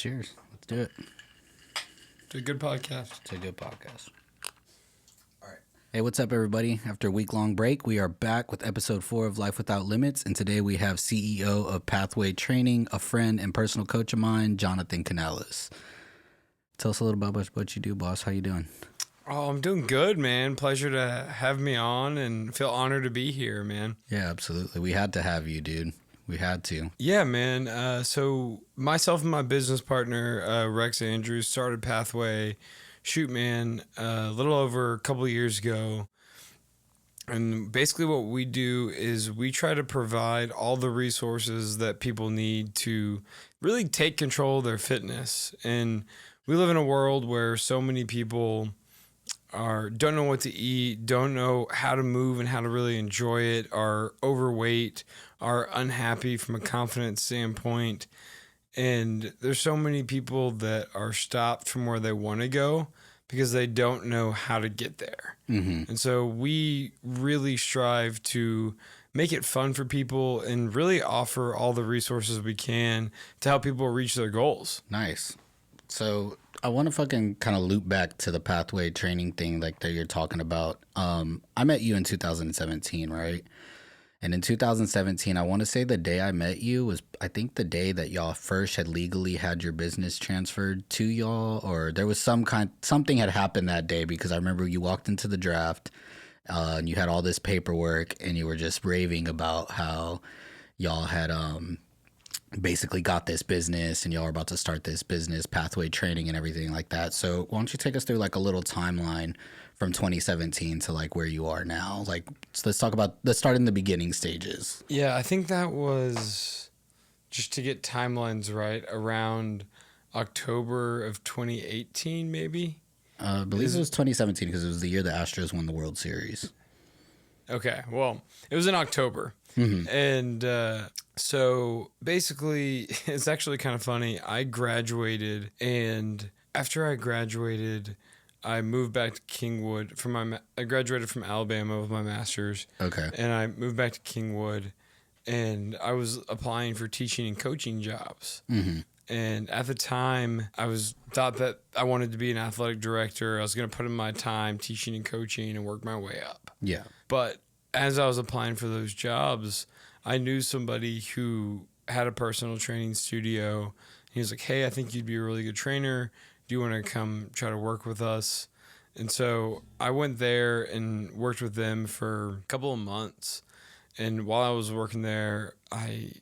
Cheers. Let's do it. It's a good podcast. It's a good podcast. All right. Hey, what's up, everybody? After a week-long break, we are back with episode 4 of Life Without Limits, and today we have CEO of Pathway Training, a friend and personal coach of mine, Jonathan Canales. Tell us a little about what you do, boss. How you doing? Oh, I'm doing good, man. Pleasure to have me on and feel honored to be here, man. Yeah, absolutely. We had to have you, dude. We had to. Yeah, man. So myself and my business partner, Rex Andrews, started Pathway, a little over a couple of years ago. And basically what we do is we try to provide all the resources that people need to really take control of their fitness. And we live in a world where so many people don't know what to eat, don't know how to move and how to really enjoy it, are overweight, are unhappy from a confidence standpoint. And there's so many people that are stopped from where they want to go because they don't know how to get there. Mm-hmm. And so we really strive to make it fun for people and really offer all the resources we can to help people reach their goals. Nice. So I want to fucking kind of loop back to the Pathway Training thing like that you're talking about. I met you in 2017, right? And in 2017, I want to say the day I met you was, I think, the day that y'all first had legally had your business transferred to y'all, or there was something had happened that day, because I remember you walked into the draft and you had all this paperwork and you were just raving about how y'all had basically got this business and y'all are about to start this business, Pathway Training and everything like that. So why don't you take us through like a little timeline from 2017 to like where you are now? Like, so let's start in the beginning stages. Yeah, I think that was, just to get timelines right, around October of 2018, maybe? I believe it was 2017 because it was the year the Astros won the World Series. Okay, well, it was in October. Mm-hmm. And so basically, it's actually kind of funny. I graduated, and after I graduated, I moved back to Kingwood. I graduated from Alabama with my master's. Okay. And I moved back to Kingwood, and I was applying for teaching and coaching jobs. Mm-hmm. And at the time, thought that I wanted to be an athletic director. I was going to put in my time teaching and coaching and work my way up. Yeah. But as I was applying for those jobs, I knew somebody who had a personal training studio. He was like, hey, I think you'd be a really good trainer. Do you want to come try to work with us? And so I went there and worked with them for a couple of months. And while I was working there, I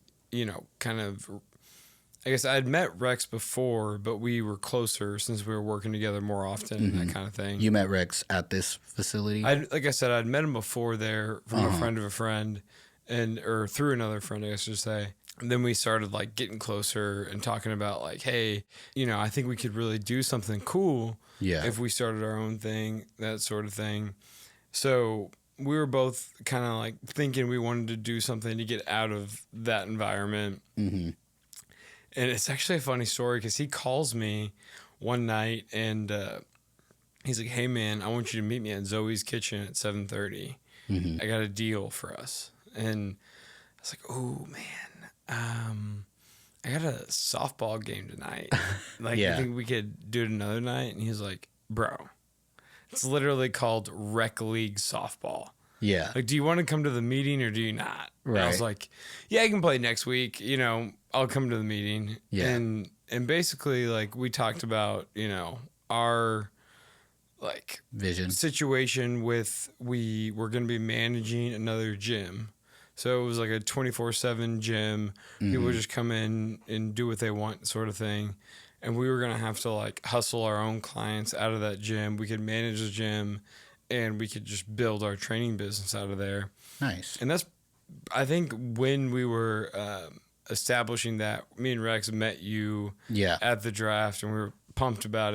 guess I had met Rex before, but we were closer since we were working together more often, mm-hmm. and that kind of thing. You met Rex at this facility? Like I said, I'd met him before there from a friend of a friend, or through another friend, I guess I should say. And then we started like getting closer and talking about like, hey, I think we could really do something cool if we started our own thing, that sort of thing. So we were both kind of like thinking we wanted to do something to get out of that environment. Mm-hmm. And it's actually a funny story because he calls me one night and he's like, hey, man, I want you to meet me at Zoe's Kitchen at 7:30. Mm-hmm. I got a deal for us. And I was like, oh, man. I got a softball game tonight. Like, I think we could do it another night. And he was like, bro, it's literally called Rec League Softball. Yeah. Like, do you want to come to the meeting or do you not? Right. And I was like, yeah, I can play next week. I'll come to the meeting. Yeah. And basically, like, we talked about, our like vision situation with we were going to be managing another gym. So it was like a 24/7 gym. Mm-hmm. People would just come in and do what they want, sort of thing. And we were going to have to like hustle our own clients out of that gym. We could manage the gym and we could just build our training business out of there. Nice. And that's, I think, when we were establishing that, me and Rex met you at the draft, and we were pumped about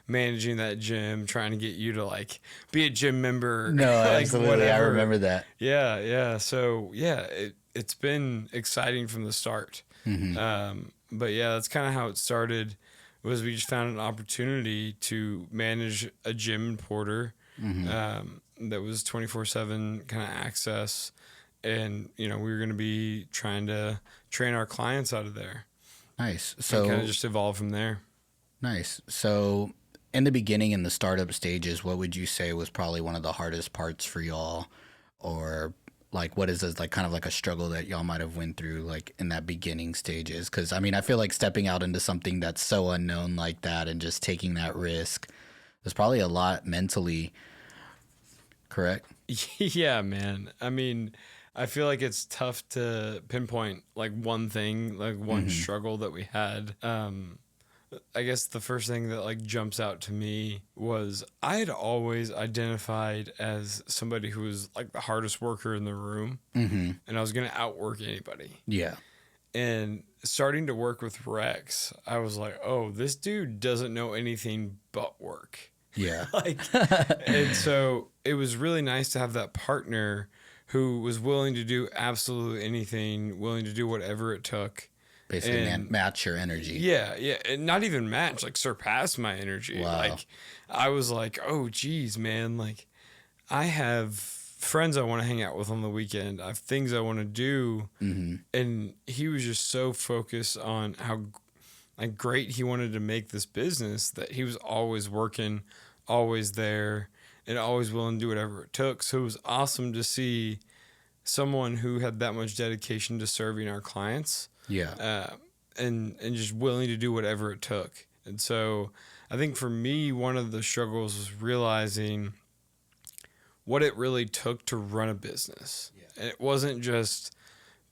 managing that gym, trying to get you to like be a gym member. No, like, absolutely. Whatever. I remember that. Yeah. So it's been exciting from the start. Mm-hmm. But yeah, that's kind of how it started. Was we just found an opportunity to manage a gym in Porter, mm-hmm. That was 24/7 kind of access, and we were going to be trying to train our clients out of there. Nice. and kind So of just evolve from there. nice. So in the beginning, in the startup stages, what would you say was probably one of the hardest parts for y'all, or like what is this like kind of like a struggle that y'all might have went through like in that beginning stages? Because I mean, I feel like stepping out into something that's so unknown like that and just taking that risk, there's probably a lot mentally. Correct. Yeah, man. I mean, I feel like it's tough to pinpoint like one thing, like one Mm-hmm. struggle that we had. I guess the first thing that like jumps out to me was I had always identified as somebody who was like the hardest worker in the room, Mm-hmm. and I was going to outwork anybody. Yeah. And starting to work with Rex, I was like, oh, this dude doesn't know anything but work. Yeah. Like, and so it was really nice to have that partner who was willing to do absolutely anything, willing to do whatever it took. Basically, And match your energy. yeah, and not even match, like surpass my energy. Wow. Like, I was like, oh, geez, man, like, I have friends I want to hang out with on the weekend. I have things I want to do. Mm-hmm. And he was just so focused on how like great he wanted to make this business that he was always working, always there, and always willing to do whatever it took. So it was awesome to see someone who had that much dedication to serving our clients, Yeah. and just willing to do whatever it took. And so I think for me, one of the struggles was realizing what it really took to run a business. Yeah. And it wasn't just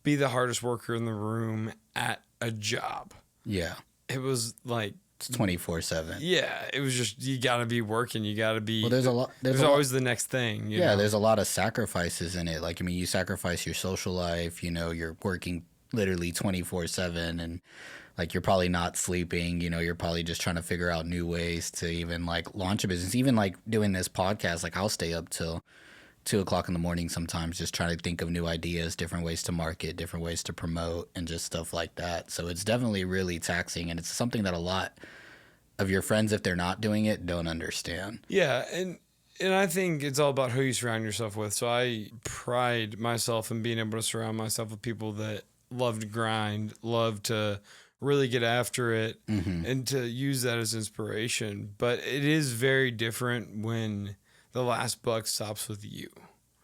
be the hardest worker in the room at a job. Yeah. It was like It's 24/7. yeah, it was just you got to be working, you got to be. Well, there's a lot. There's a always lot, the next thing. You yeah, know? there's a lot of sacrifices in it. Like, I mean, you sacrifice your social life. You know, you're working literally 24/7, and like you're probably not sleeping. You know, you're probably just trying to figure out new ways to even like launch a business. Even like doing this podcast, like I'll stay up till 2 o'clock in the morning sometimes, just trying to think of new ideas, different ways to market, different ways to promote, and just stuff like that. So it's definitely really taxing, and it's something that a lot of your friends, if they're not doing it, don't understand. Yeah, and I think it's all about who you surround yourself with. So I pride myself in being able to surround myself with people that love to grind, love to really get after it, and to use that as inspiration. But it is very different when the last buck stops with you.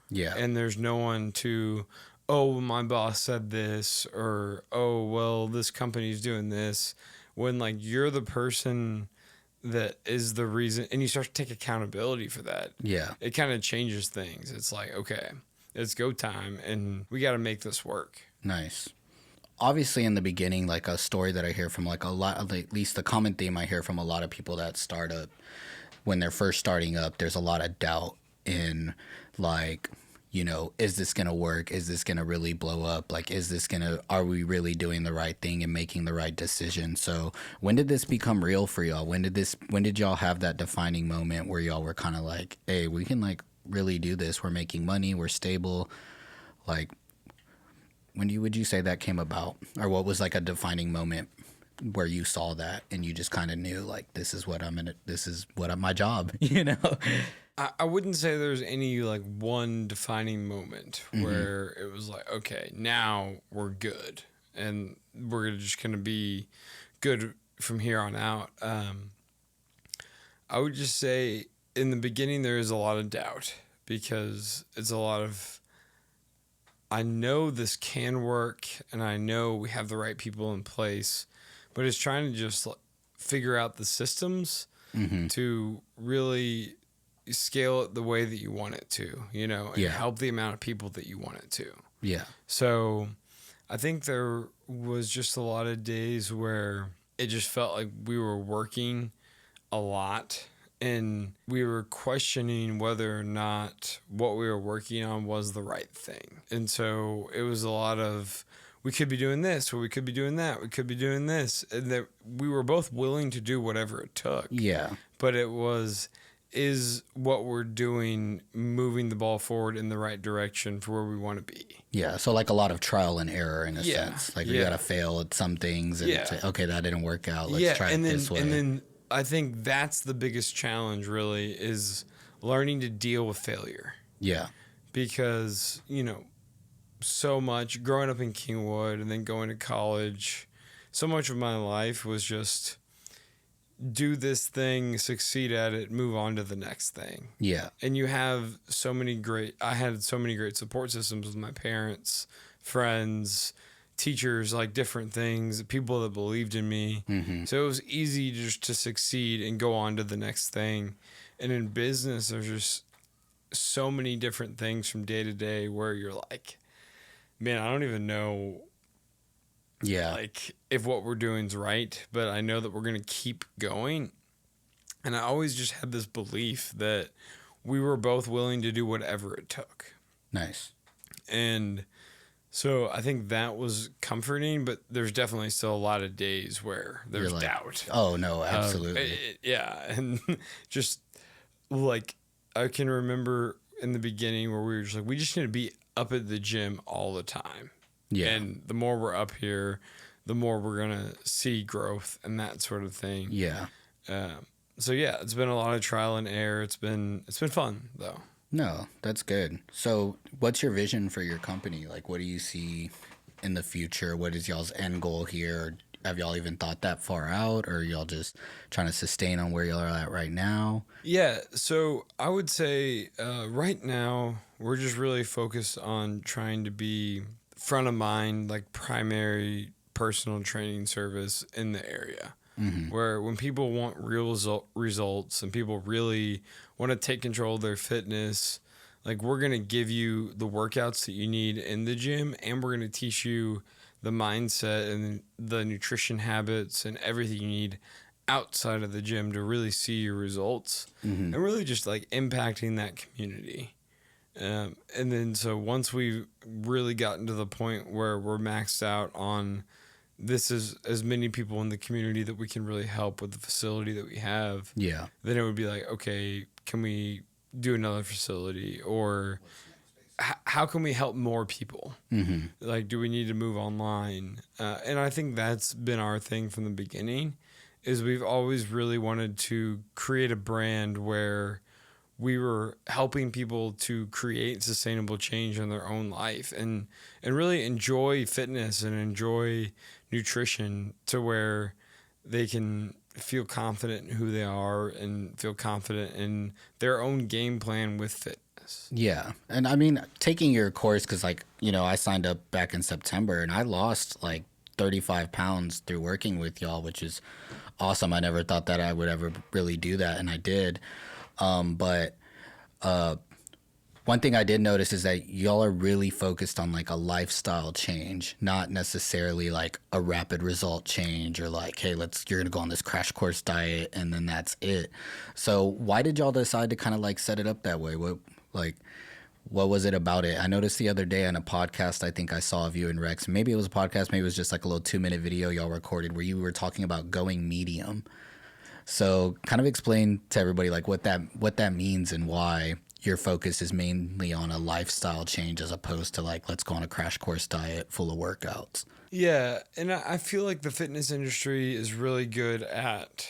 Yeah. And there's no one to, oh, my boss said this, or, oh, well, this company's doing this. When, like, you're the person that is the reason, and you start to take accountability for that. Yeah. It kind of changes things. It's like, okay, it's go time, and we got to make this work. Nice. Obviously, in the beginning, like a story that I hear from like a lot, at least the common theme I hear from a lot of people that start up when they're first starting up, there's a lot of doubt in like, you know, is this going to work? Is this going to really blow up? Like, are we really doing the right thing and making the right decision? So when did this become real for y'all? When did y'all have that defining moment where y'all were kind of like, hey, we can like really do this. We're making money. We're stable. Like, would you say that came about? Or what was like a defining moment where you saw that and you just kind of knew like, this is my job, you know? I wouldn't say there's any like one defining moment where it was like, okay, now we're good and we're just going to be good from here on out. I would just say in the beginning, there is a lot of doubt because it's a lot of, I know this can work and I know we have the right people in place, but it's trying to just figure out the systems to really scale it the way that you want it to, you know, and help the amount of people that you want it to. Yeah. So I think there was just a lot of days where it just felt like we were working a lot and we were questioning whether or not what we were working on was the right thing. And so it was a lot of, we could be doing this, or we could be doing that, we could be doing this. And that we were both willing to do whatever it took. Yeah. But it was, is what we're doing moving the ball forward in the right direction for where we want to be? Yeah. So like a lot of trial and error in a sense. Like we got to fail at some things and say, okay, that didn't work out. Let's try it this way. And then I think that's the biggest challenge really is learning to deal with failure. Yeah. Because, you know, so much growing up in Kingwood and then going to college, so much of my life was just do this thing, succeed at it, move on to the next thing. Yeah. And you have I had so many great support systems with my parents, friends, teachers, like different things, people that believed in me. Mm-hmm. So it was easy just to succeed and go on to the next thing. And in business, there's just so many different things from day to day where you're like, man, I don't even know like if what we're doing is right, but I know that we're going to keep going. And I always just had this belief that we were both willing to do whatever it took. Nice. And so I think that was comforting, but there's definitely still a lot of days where there's doubt. Oh, no, absolutely. Yeah. And just like I can remember in the beginning where we were just like, we just need to be up at the gym all the time. Yeah. And the more we're up here, the more we're going to see growth and that sort of thing. Yeah. So yeah, it's been a lot of trial and error. It's been fun though. No, that's good. So what's your vision for your company? Like, what do you see in the future? What is y'all's end goal here? Have y'all even thought that far out, or are y'all just trying to sustain on where y'all are at right now? Yeah, so I would say right now we're just really focused on trying to be front of mind, like primary personal training service in the area. Mm-hmm. Where when people want real results and people really want to take control of their fitness, like we're going to give you the workouts that you need in the gym, and we're going to teach you the mindset and the nutrition habits and everything you need outside of the gym to really see your results. Mm-hmm. And really just like impacting that community. And then so once we've really gotten to the point where we're maxed out on this is as many people in the community that we can really help with the facility that we have. Yeah. Then it would be like, okay, can we do another facility, or how can we help more people? Mm-hmm. Like, do we need to move online? And I think that's been our thing from the beginning, is we've always really wanted to create a brand where we were helping people to create sustainable change in their own life and really enjoy fitness and enjoy nutrition to where they can feel confident in who they are and feel confident in their own game plan with fitness. Yeah. And I mean, taking your course, because like, you know, I signed up back in September and I lost like 35 pounds through working with y'all, which is awesome. I never thought that I would ever really do that, and I did. But one thing I did notice is that y'all are really focused on like a lifestyle change, not necessarily like a rapid result change or like, hey, you're going to go on this crash course diet and then that's it. So why did y'all decide to kind of like set it up that way? What was it about it? I noticed the other day on a podcast, I think I saw of you and Rex. Maybe it was a podcast, maybe it was just like a little 2-minute video y'all recorded where you were talking about going medium. So kind of explain to everybody like what that means and why your focus is mainly on a lifestyle change as opposed to like, let's go on a crash course diet full of workouts. Yeah. And I feel like the fitness industry is really good at,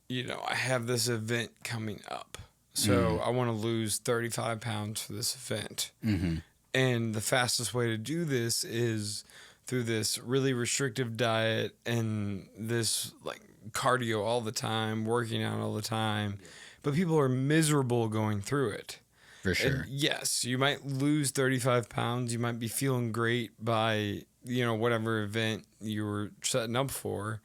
I have this event coming up. So I want to lose 35 pounds for this event. Mm-hmm. And the fastest way to do this is through this really restrictive diet and this like cardio all the time, working out all the time. But people are miserable going through it. For sure. And yes, you might lose 35 pounds. You might be feeling great by, whatever event you were setting up for.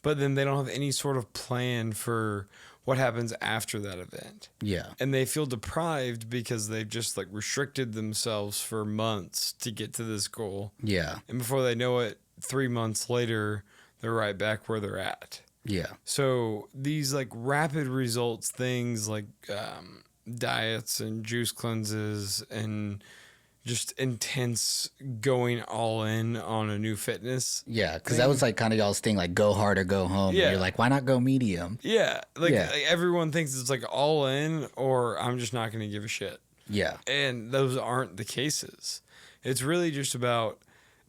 But then they don't have any sort of plan for what happens after that event. Yeah. And they feel deprived because they've just like restricted themselves for months to get to this goal. Yeah. And before they know it, 3 months later, they're right back where they're at. Yeah. So these like rapid results things like diets and juice cleanses and just intense going all in on a new fitness. Yeah, because that was like kind of y'all's thing, like go hard or go home. Yeah. And you're like, why not go medium? Yeah. Like everyone thinks it's like all in or I'm just not going to give a shit. Yeah. And those aren't the cases. It's really just about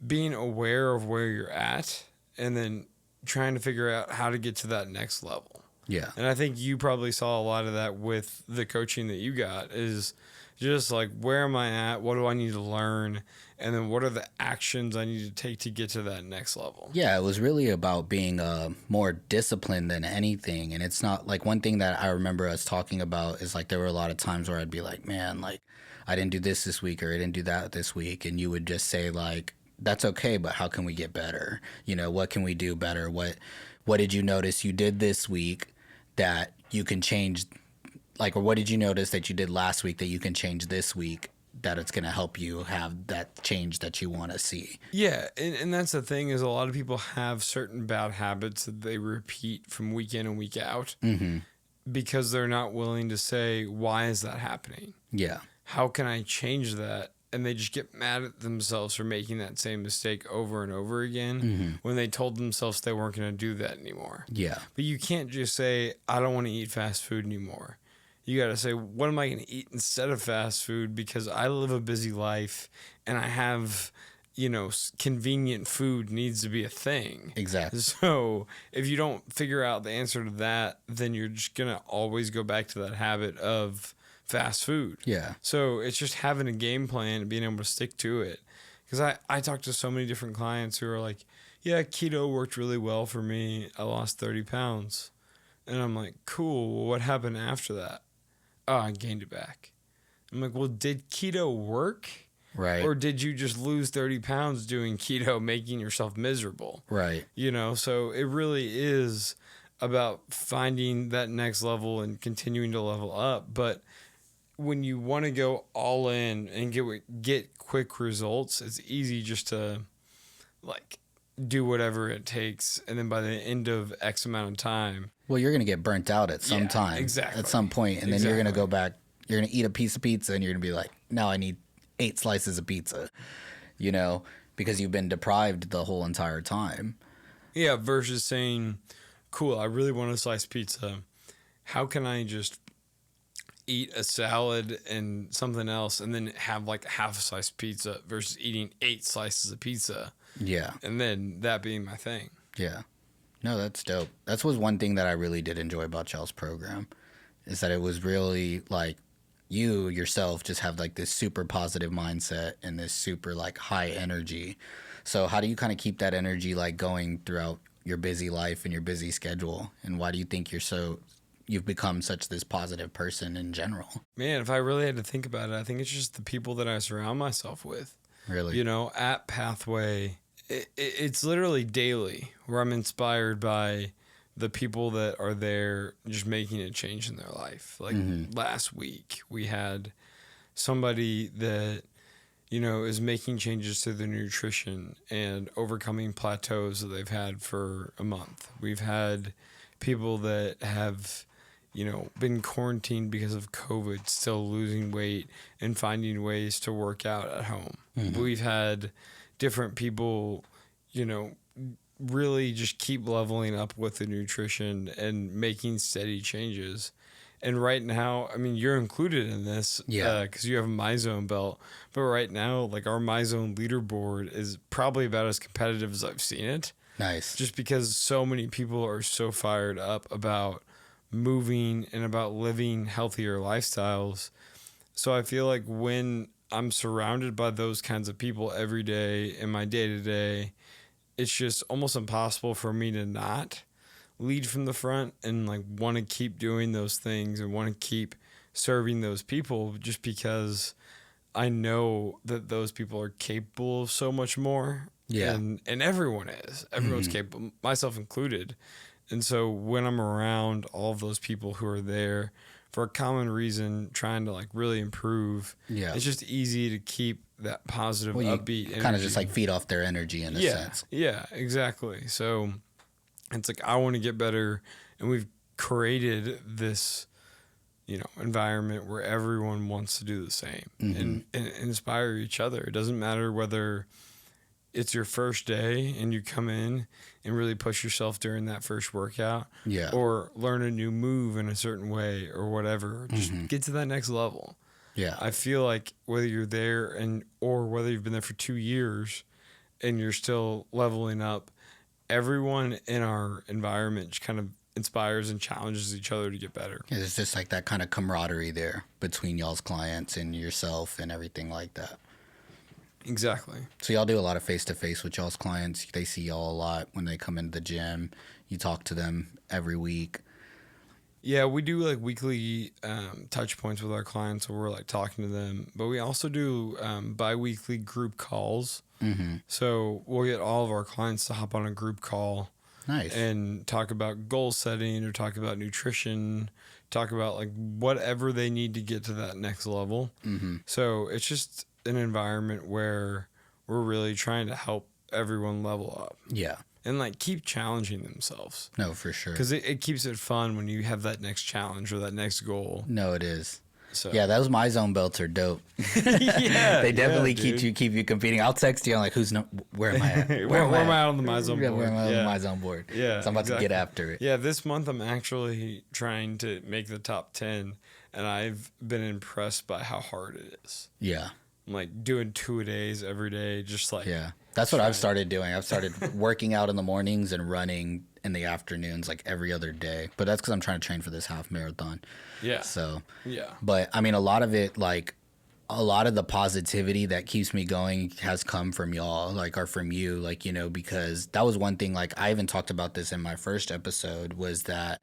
being aware of where you're at and then trying to figure out how to get to that next level. Yeah. And I think you probably saw a lot of that with the coaching that you got is Just like, where am I at? What do I need to learn? And then what are the actions I need to take to get to that next level? Yeah, it was really about being more disciplined than anything. And it's not like one thing that I remember us talking about is like there were a lot of times where I'd be like, man, like I didn't do this week or I didn't do that this week. And you would just say like, that's okay, but how can we get better? You know, what can we do better? What did you notice you did this week that you can change? Like, or what did you notice that you did last week that you can change this week that it's going to help you have that change that you want to see? Yeah, and that's the thing is a lot of people have certain bad habits that they repeat from week in and week out because they're not willing to say, why is that happening? Yeah. How can I change that? And they just get mad at themselves for making that same mistake over and over again when they told themselves they weren't going to do that anymore. Yeah. But you can't just say, I don't want to eat fast food anymore. You got to say, what am I going to eat instead of fast food? Because I live a busy life and I have, convenient food needs to be a thing. Exactly. So if you don't figure out the answer to that, then you're just going to always go back to that habit of fast food. Yeah. So it's just having a game plan and being able to stick to it. Because I talk to so many different clients who are like, yeah, keto worked really well for me. I lost 30 pounds. And I'm like, cool. Well, what happened after that? Oh, I gained it back. I'm like, well, did keto work? Right. Or did you just lose 30 pounds doing keto, making yourself miserable? Right. So it really is about finding that next level and continuing to level up. But when you want to go all in and get quick results, it's easy just to like do whatever it takes, and then by the end of X amount of time, well, you're gonna get burnt out at some time, exactly, at some point, and then you're gonna go back. You're gonna eat a piece of pizza, and you're gonna be like, now I need 8 slices of pizza, because you've been deprived the whole entire time. Yeah, versus saying, cool, I really want a slice pizza. How can I just eat a salad and something else and then have like half a slice of pizza versus eating 8 slices of pizza? Yeah. And then that being my thing. Yeah. No, that's dope. That was one thing that I really did enjoy about y'all's program is that it was really like you yourself just have like this super positive mindset and this super like high energy. So how do you kind of keep that energy like going throughout your busy life and your busy schedule? And why do you think you've become such this positive person in general? Man, if I really had to think about it, I think it's just the people that I surround myself with. Really? At Pathway, it's literally daily where I'm inspired by the people that are there just making a change in their life. Like last week, we had somebody that, is making changes to their nutrition and overcoming plateaus that they've had for a month. We've had people that have, been quarantined because of COVID, still losing weight and finding ways to work out at home. We've had different people, really just keep leveling up with the nutrition and making steady changes. And right now, I mean, you're included in this because you have a MyZone belt. But right now, like our MyZone leaderboard is probably about as competitive as I've seen it. Nice. Just because so many people are so fired up about moving and about living healthier lifestyles. So I feel like when I'm surrounded by those kinds of people every day in my day-to-day, it's just almost impossible for me to not lead from the front and like want to keep doing those things and want to keep serving those people just because I know that those people are capable of so much more. Yeah. And everyone is. Everyone's capable, myself included. And so when I'm around all of those people who are there for a common reason, trying to like really improve, it's just easy to keep that positive, upbeat energy. Kind of just like feed off their energy in a sense. Yeah, exactly. So it's like I want to get better, and we've created this, environment where everyone wants to do the same and inspire each other. It doesn't matter whether it's your first day and you come in and really push yourself during that first workout, or learn a new move in a certain way or whatever. Just get to that next level. Yeah. I feel like whether you're there or whether you've been there for 2 years and you're still leveling up, everyone in our environment kind of inspires and challenges each other to get better. It's just like that kind of camaraderie there between y'all's clients and yourself and everything like that. Exactly. So y'all do a lot of face-to-face with y'all's clients. They see y'all a lot when they come into the gym. You talk to them every week. Yeah, we do like weekly touch points with our clients where we're like talking to them. But we also do bi-weekly group calls. Mm-hmm. So we'll get all of our clients to hop on a group call. Nice. And talk about goal setting or talk about nutrition, talk about like whatever they need to get to that next level. Mm-hmm. So it's just an environment where we're really trying to help everyone level up. Yeah. And like keep challenging themselves. No, for sure. Because it keeps it fun when you have that next challenge or that next goal. No, it is. So yeah, those My Zone belts are dope. Yeah, they definitely yeah, keep you competing. I'll text you. I'm like, where am I at? Where am I on the My Zone board? Where am I on the My Zone board? Yeah, so I'm about to get after it. Yeah, this month I'm actually trying to make the top 10, and I've been impressed by how hard it is. Yeah. I'm like doing 2-a-days every day, just like yeah. That's what I've started doing. I've started working out in the mornings and running in the afternoons, like every other day. But that's because I'm trying to train for this half marathon. Yeah. So. Yeah. But I mean, a lot of it, like a lot of the positivity that keeps me going has come from y'all, like, or from you, like, you know, because that was one thing. Like, I even talked about this in my first episode. Was that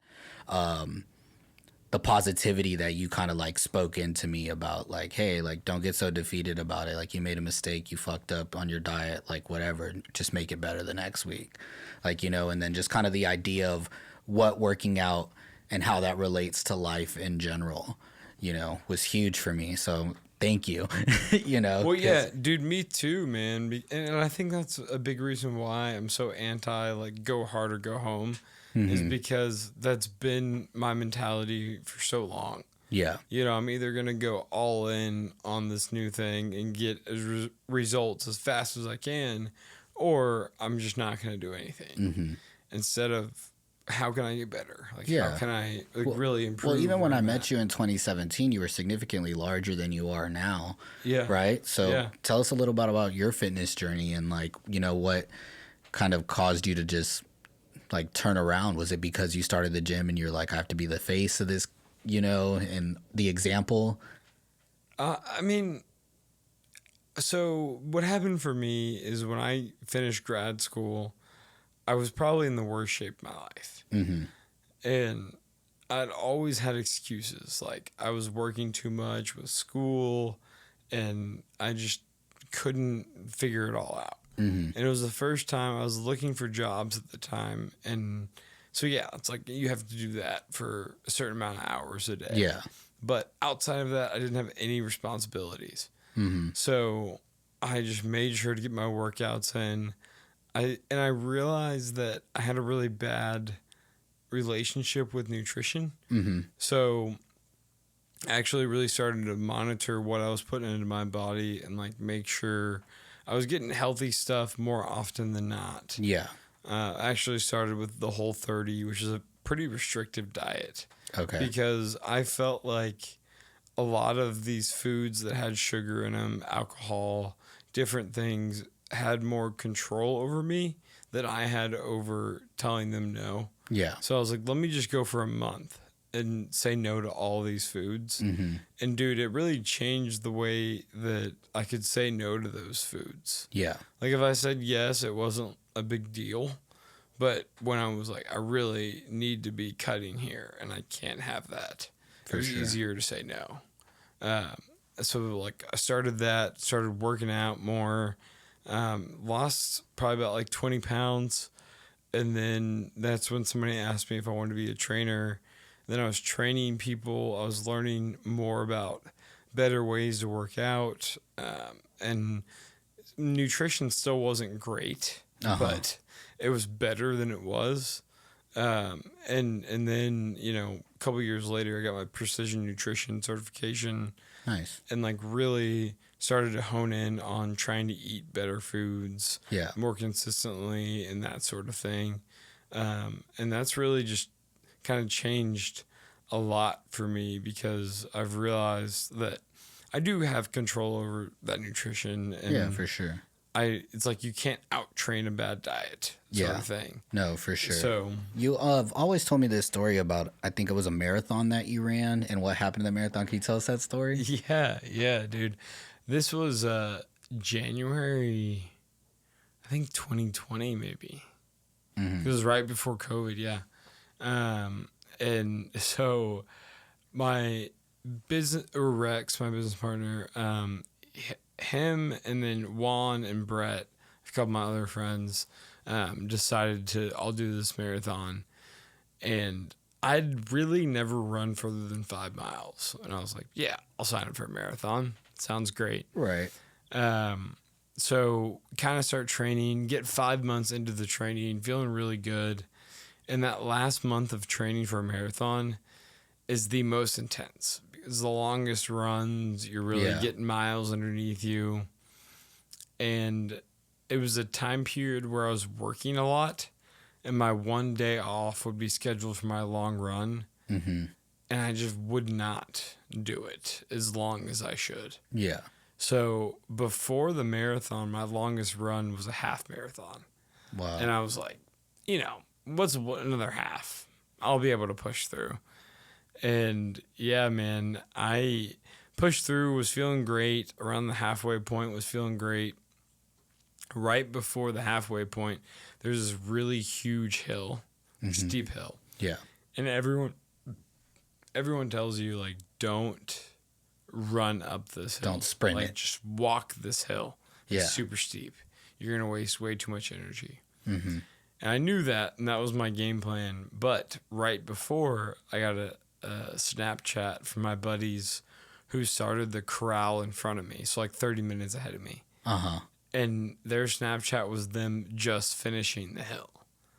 the positivity that you kind of like spoke into me about, like, hey, like, don't get so defeated about it. Like, you made a mistake, you fucked up on your diet, like, whatever, just make it better the next week. Like, you know, and then just kind of the idea of what working out and how that relates to life in general, you know, was huge for me. So thank you, you know. Well, yeah, dude, me too, man. And I think that's a big reason why I'm so anti, like, go hard or go home. Is because that's been my mentality for so long. Yeah. You know, I'm either going to go all in on this new thing and get results as fast as I can, or I'm just not going to do anything. Instead of, how can I get better? Like, how can I really improve? Well, even when I met you in 2017, you were significantly larger than you are now. Yeah. Right? So tell us a little bit about your fitness journey and, like, you know, what kind of caused you to just like turn around. Was it because you started the gym and you're like, I have to be the face of this, you know, and the example? I mean, so what happened for me is when I finished grad school, I was probably in the worst shape of my life. And I'd always had excuses. Like, I was working too much with school and I just couldn't figure it all out. And it was the first time I was looking for jobs at the time. And so, yeah, it's like you have to do that for a certain amount of hours a day. Yeah. But outside of that, I didn't have any responsibilities. So I just made sure to get my workouts in. I realized that I had a really bad relationship with nutrition. So I actually really started to monitor what I was putting into my body and, like, make sure I was getting healthy stuff more often than not. Yeah. I actually started with the Whole30, which is a pretty restrictive diet. Okay. Because I felt like a lot of these foods that had sugar in them, alcohol, different things, had more control over me than I had over telling them no. Yeah. So I was like, let me just go for a month and say no to all these foods. And dude, it really changed the way that I could say no to those foods. Yeah. Like, if I said yes, it wasn't a big deal. But when I was like, I really need to be cutting here and I can't have that, it was easier to say no. So, like, I started working out more, lost probably about like 20 pounds. And then that's when somebody asked me if I wanted to be a trainer. Then I was training people. I was learning more about better ways to work out. And nutrition still wasn't great, but it was better than it was. And then, you know, a couple of years later, I got my precision nutrition certification. Nice. And, like, really started to hone in on trying to eat better foods more consistently and that sort of thing. And that's really just kind of changed a lot for me because I've realized that I do have control over that nutrition. And yeah, for sure. it's like you can't out train a bad diet sort of thing. No, for sure. So You have always told me this story about, I think it was a marathon that you ran and what happened in the marathon. Can you tell us that story? yeah, dude. This was January, I think 2020 maybe. It was right before COVID, yeah. And so my Rex, my business partner, him and then Juan and Brett, a couple of my other friends, decided to all do this marathon. And I'd really never run further than 5 miles. And I was like, yeah, I'll sign up for a marathon. Sounds great. Right. So kind of start training, get 5 months into the training, feeling really good. And that last month of training for a marathon is the most intense because the longest runs, you're really getting miles underneath you. And it was a time period where I was working a lot and my one day off would be scheduled for my long run. Mm-hmm. And I just would not do it as long as I should. Yeah. So before the marathon, my longest run was a half marathon. Wow. And I was like, what's another half? I'll be able to push through. And yeah, man, I pushed through, was feeling great. Around the halfway point, was feeling great. Right before the halfway point, there's this really huge hill, steep hill. Yeah. And everyone tells you, like, don't run up this hill. Don't sprint it. Just walk this hill. Yeah. It's super steep. You're going to waste way too much energy. Mm-hmm. And I knew that, and that was my game plan. But right before, I got a Snapchat from my buddies who started the corral in front of me, so like 30 minutes ahead of me. Uh-huh. And their Snapchat was them just finishing the hill.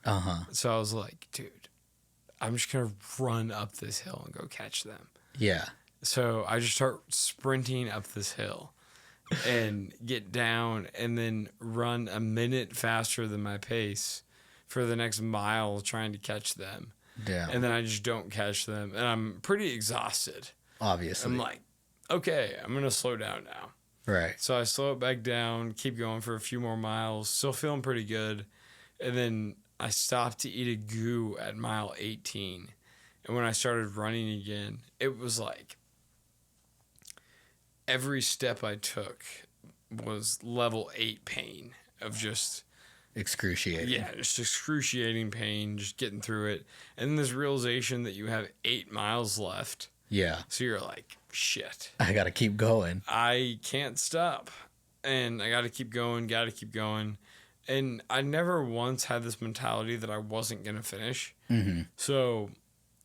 Uh-huh. So I was like, dude, I'm just going to run up this hill and go catch them. Yeah. So I just start sprinting up this hill and get down and then run a minute faster than my pace for the next mile trying to catch them. Yeah. And then I just don't catch them. And I'm pretty exhausted. Obviously. I'm like, okay, I'm going to slow down now. Right. So I slow it back down, keep going for a few more miles, still feeling pretty good. And then I stopped to eat a goo at mile 18. And when I started running again, it was like every step I took was level 8 pain of just excruciating. Yeah, just excruciating pain, just getting through it. And then this realization that you have 8 miles left. Yeah. So you're like, shit. I got to keep going. I can't stop. And I got to keep going, And I never once had this mentality that I wasn't going to finish. Mm-hmm. So,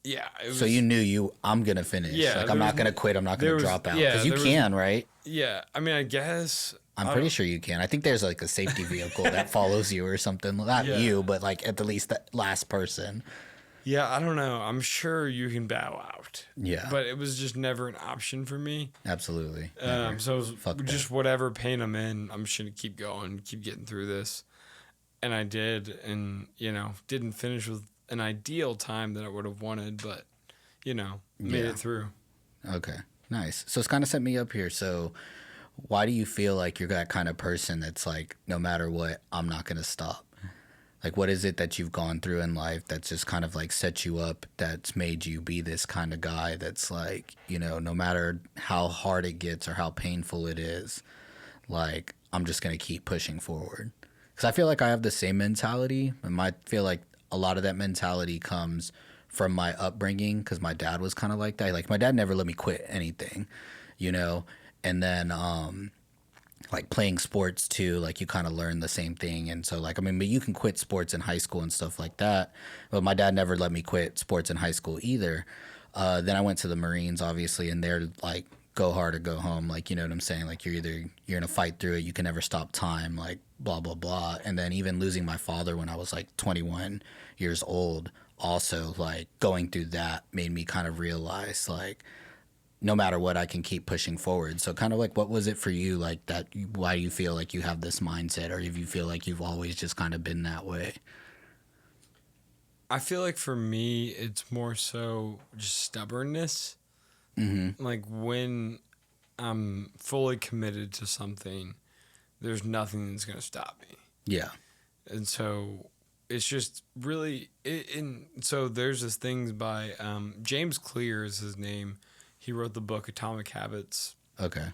yeah. So you knew I'm going to finish. Yeah. Like, I'm not going to quit. I'm not going to drop out. Because you can, right? Yeah. I mean, I guess. I'm pretty sure you can. I think there's like a safety vehicle that follows you or something. Not you, but like at the least the last person. Yeah, I don't know. I'm sure you can bow out. Yeah. But it was just never an option for me. Absolutely. So it was just whatever pain I'm in, I'm just going to keep going, keep getting through this. And I did, and, didn't finish with an ideal time that I would have wanted, but, made it through. Okay, nice. So it's kind of set me up here. So why do you feel like you're that kind of person that's like, no matter what, I'm not going to stop? Like, what is it that you've gone through in life that's just kind of like set you up, that's made you be this kind of guy that's like, no matter how hard it gets or how painful it is, like, I'm just going to keep pushing forward? Because I feel like I have the same mentality, and I feel like a lot of that mentality comes from my upbringing, because my dad was kind of like that. Like, my dad never let me quit anything, and then like playing sports too, like you kind of learn the same thing. And so like, I mean, but you can quit sports in high school and stuff like that, but my dad never let me quit sports in high school either. Then I went to the Marines, obviously, and they're like, go hard or go home. Like, you know what I'm saying? Like, you're going to fight through it. You can never stop time, like blah, blah, blah. And then even losing my father when I was like 21 years old, also like going through that made me kind of realize like, no matter what, I can keep pushing forward. So kind of like, what was it for you? Like that, why do you feel like you have this mindset, or if you feel like you've always just kind of been that way? I feel like for me, it's more so just stubbornness. Mm-hmm. Like when I'm fully committed to something, there's nothing that's going to stop me. Yeah. And so it's just really, so there's this thing by James Clear is his name. He wrote the book Atomic Habits. Okay.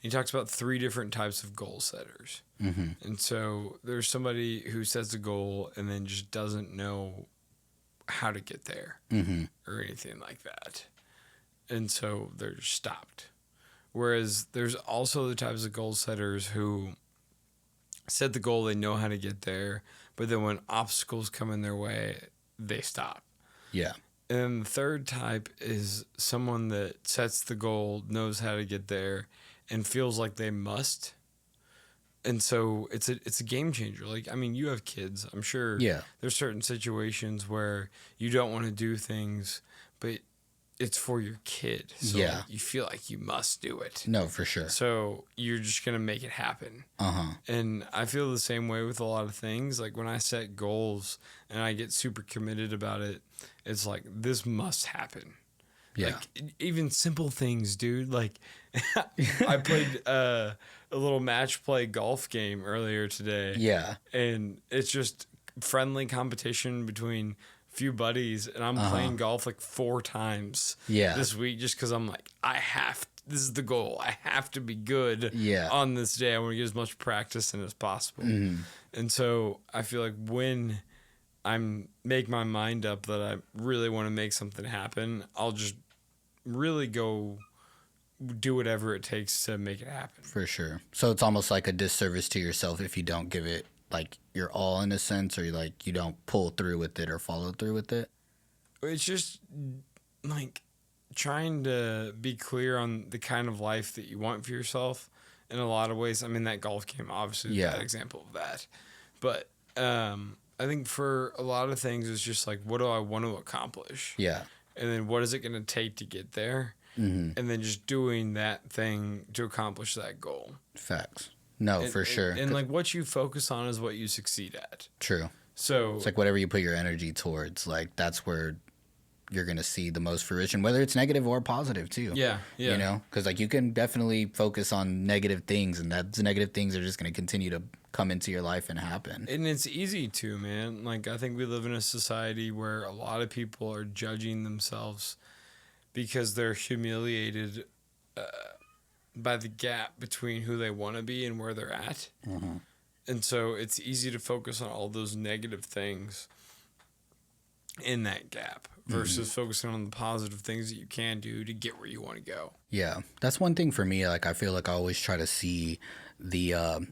He talks about 3 different types of goal setters. Mm-hmm. And so there's somebody who sets a goal and then just doesn't know how to get there Mm-hmm. or anything like that. And so they're just stopped. Whereas there's also the types of goal setters who set the goal, they know how to get there, but then when obstacles come in their way, they stop. Yeah. And then the third type is someone that sets the goal, knows how to get there, and feels like they must. And so it's a game changer. Like, I mean, you have kids. I'm sure there's certain situations where you don't want to do things, but it's for your kid. So like, you feel like you must do it. No, for sure. So you're just going to make it happen. Uh-huh. And I feel the same way with a lot of things. Like when I set goals and I get super committed about it, it's like, this must happen. Yeah. Like even simple things, dude. Like I played a little match play golf game earlier today. Yeah. And it's just friendly competition between few buddies, and I'm playing golf like 4 times this week just because I'm like, this is the goal. I have to be good on this day. I want to get as much practice in as possible. Mm-hmm. And so I feel like when make my mind up that I really want to make something happen, I'll just really go do whatever it takes to make it happen. For sure. So it's almost like a disservice to yourself if you don't give it like your all in a sense, or like you don't pull through with it or follow through with it. It's just like trying to be clear on the kind of life that you want for yourself in a lot of ways. I mean, that golf game obviously is a bad example of that. But I think for a lot of things, it's just like, what do I want to accomplish? Yeah. And then what is it going to take to get there? Mm-hmm. And then just doing that thing to accomplish that goal. Facts. No, for sure. And like what you focus on is what you succeed at. True. So it's like whatever you put your energy towards, like that's where you're going to see the most fruition, whether it's negative or positive too. Yeah. Yeah. You know, because like you can definitely focus on negative things, and those negative things are just going to continue to come into your life and happen. And it's easy to, man. Like I think we live in a society where a lot of people are judging themselves because they're humiliated by the gap between who they want to be and where they're at. Mm-hmm. And so it's easy to focus on all those negative things in that gap versus focusing on the positive things that you can do to get where you want to go. Yeah. That's one thing for me. Like, I feel like I always try to see the,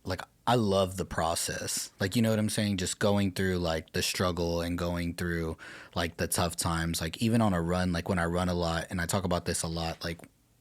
like, I love the process. Like, you know what I'm saying? Just going through like the struggle and going through like the tough times, like even on a run, like when I run a lot, and I talk about this a lot, like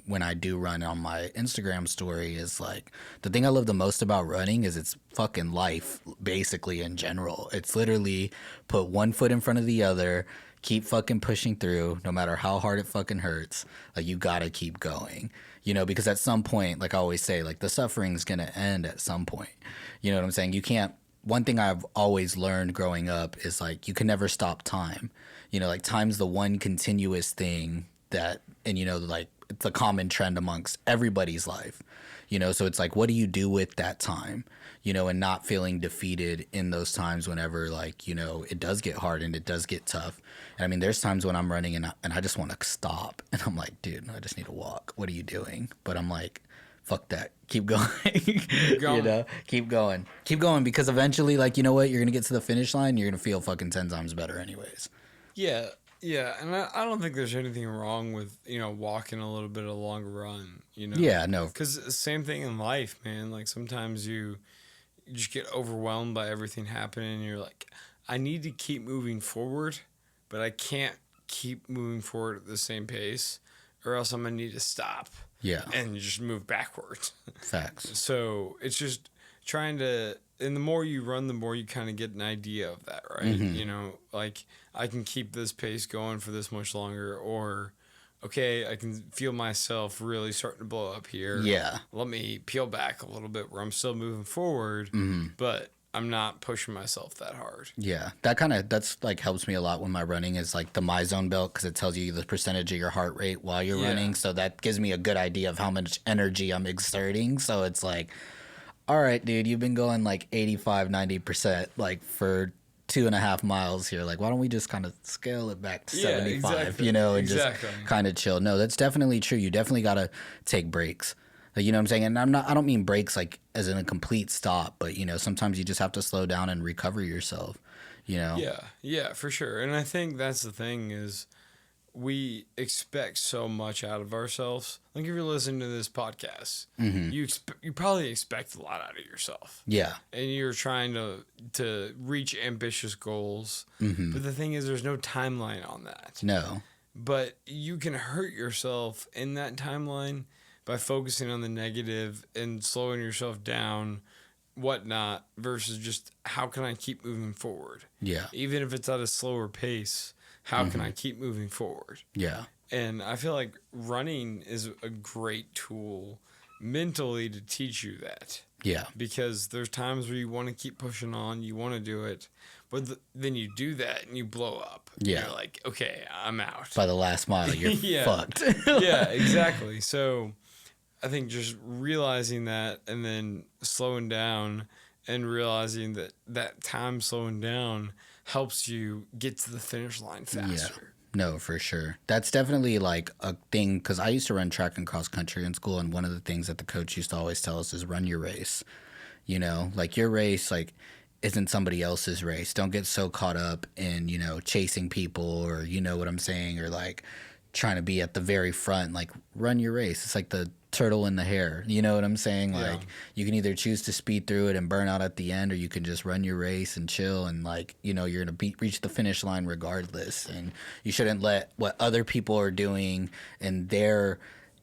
when I do run on my Instagram story, is like the thing I love the most about running is it's fucking life basically in general. It's literally put one foot in front of the other, keep fucking pushing through no matter how hard it fucking hurts. Like you gotta keep going, you know, because at some point, like I always say, like the suffering's gonna end at some point. You know what I'm saying? You can't, one thing I've always learned growing up is like you can never stop time. You know, like time's the one continuous thing that, and you know, like it's a common trend amongst everybody's life, you know? So it's like, what do you do with that time, you know, and not feeling defeated in those times whenever like, you know, it does get hard and it does get tough. And I mean, there's times when I'm running and I just want to stop and I'm like, dude, I just need to walk. What are you doing? But I'm like, fuck that. Keep going. You know, keep going because eventually, like, you know what? You're going to get to the finish line. You're going to feel fucking 10 times better anyways. Yeah. Yeah, and I don't think there's anything wrong with, you know, walking a little bit of a long run, you know? Yeah, no. Because same thing in life, man. Like, sometimes you just get overwhelmed by everything happening, and you're like, I need to keep moving forward, but I can't keep moving forward at the same pace, or else I'm going to need to stop. Yeah. And just move backwards. Facts. So, it's just trying to... And the more you run, the more you kind of get an idea of that, right? Mm-hmm. You know, like, I can keep this pace going for this much longer, or, okay, I can feel myself really starting to blow up here. Yeah. Let me peel back a little bit where I'm still moving forward, but I'm not pushing myself that hard. Yeah. That's like helps me a lot when my running is like the MyZone belt, because it tells you the percentage of your heart rate while you're running. So that gives me a good idea of how much energy I'm exerting. So it's like, all right, dude, you've been going like 85, 90% like for 2.5 miles here. Like, why don't we just kind of scale it back to 75, exactly. you know, and Exactly. just kind of chill. No, that's definitely true. You definitely got to take breaks. Like, you know what I'm saying? And I don't mean breaks like as in a complete stop, but, you know, sometimes you just have to slow down and recover yourself, you know? Yeah, for sure. And I think that's the thing is we expect so much out of ourselves. Like if you're listening to this podcast, you probably expect a lot out of yourself. Yeah. And you're trying to reach ambitious goals. But the thing is there's no timeline on that. No. But you can hurt yourself in that timeline by focusing on the negative and slowing yourself down, whatnot, versus just how can I keep moving forward? Yeah. Even if it's at a slower pace, how can I keep moving forward? Yeah. And I feel like running is a great tool mentally to teach you that. Yeah. Because there's times where you want to keep pushing on, you want to do it, but then you do that and you blow up. Yeah. You're like, okay, I'm out. By the last mile, you're fucked. Yeah, exactly. So I think just realizing that and then slowing down and realizing that time slowing down helps you get to the finish line faster. Yeah. No, for sure. That's definitely like a thing because I used to run track and cross country in school, and one of the things that the coach used to always tell us is run your race. You know, like your race, like isn't somebody else's race. Don't get so caught up in, you know, chasing people or you know what I'm saying, or like trying to be at the very front. Like run your race. It's like the turtle in the hare. You know what I'm saying? Like you can either choose to speed through it and burn out at the end, or you can just run your race and chill and like, you know, you're going to reach the finish line regardless. And you shouldn't let what other people are doing and their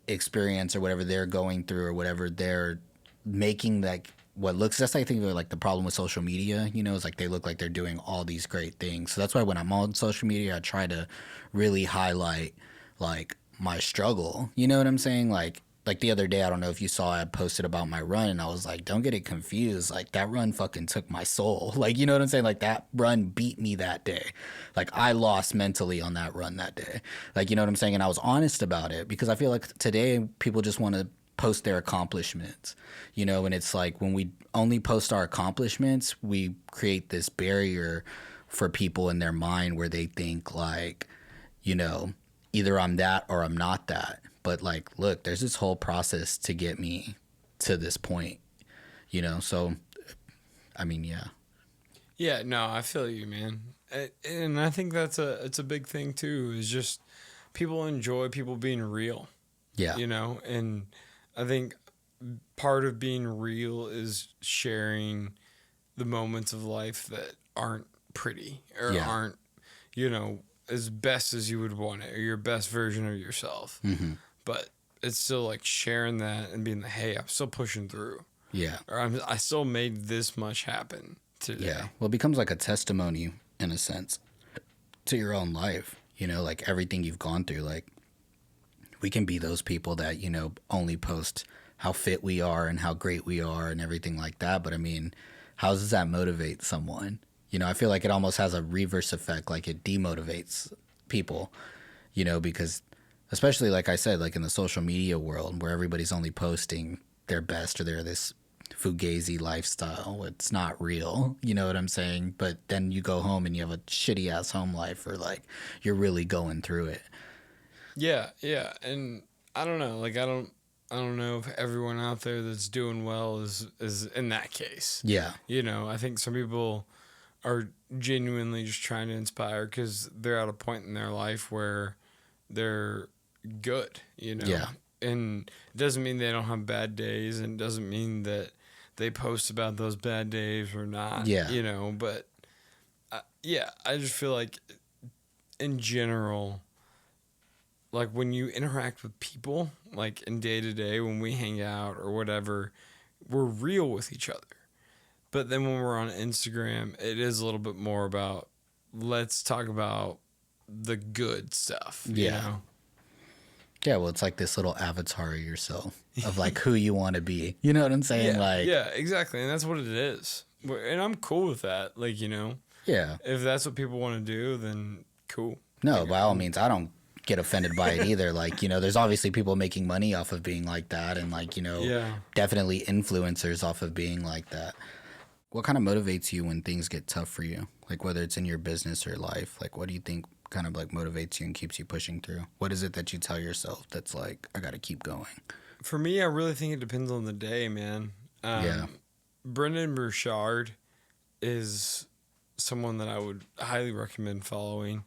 experience or whatever they're going through or whatever they're making like what looks, that's I think like the problem with social media, you know, is like they look like they're doing all these great things. So that's why when I'm on social media, I try to really highlight like my struggle. You know what I'm saying? Like the other day, I don't know if you saw, I posted about my run and I was like, don't get it confused. Like that run fucking took my soul. Like, you know what I'm saying? Like that run beat me that day. Like I lost mentally on that run that day. Like, you know what I'm saying? And I was honest about it because I feel like today people just want to post their accomplishments, you know, and it's like when we only post our accomplishments, we create this barrier for people in their mind where they think like, you know, either I'm that or I'm not that. But like, look, there's this whole process to get me to this point, you know? So, I mean, yeah. Yeah, no, I feel you, man. And I think it's a big thing too, is just people enjoy people being real. Yeah. You know, and I think part of being real is sharing the moments of life that aren't pretty or aren't, you know, as best as you would want it or your best version of yourself. Mm-hmm. But it's still like sharing that and being like, hey, I'm still pushing through. Yeah. Or I still made this much happen today. Yeah. Well, it becomes like a testimony in a sense to your own life, you know, like everything you've gone through. Like we can be those people that, you know, only post how fit we are and how great we are and everything like that. But I mean, how does that motivate someone? You know, I feel like it almost has a reverse effect, like it demotivates people, you know, because especially like I said, like in the social media world where everybody's only posting their best or they're this fugazi lifestyle. It's not real. You know what I'm saying? But then you go home and you have a shitty ass home life or like you're really going through it. Yeah. And I don't know. Like I don't know if everyone out there that's doing well is in that case. Yeah. You know, I think some people are genuinely just trying to inspire because they're at a point in their life where they're good, you know? Yeah. And it doesn't mean they don't have bad days and it doesn't mean that they post about those bad days or not, you know? But, I just feel like in general, like when you interact with people, like in day to day, when we hang out or whatever, we're real with each other. But then when we're on Instagram, it is a little bit more about let's talk about the good stuff. You know? Yeah, well, it's like this little avatar of yourself of like who you want to be. You know what I'm saying? Yeah, exactly. And that's what it is. And I'm cool with that. Like, you know, yeah. If that's what people want to do, then cool. No, by all means, I don't get offended by it either. Like, you know, there's obviously people making money off of being like that, and like, you know, Yeah. definitely influencers off of being like that. What kind of motivates you when things get tough for you? Like whether it's in your business or life, like what do you think kind of like motivates you and keeps you pushing through? What is it that you tell yourself that's like, I got to keep going? For me, I really think it depends on the day, man. Yeah. Brendan Burchard is someone that I would highly recommend following.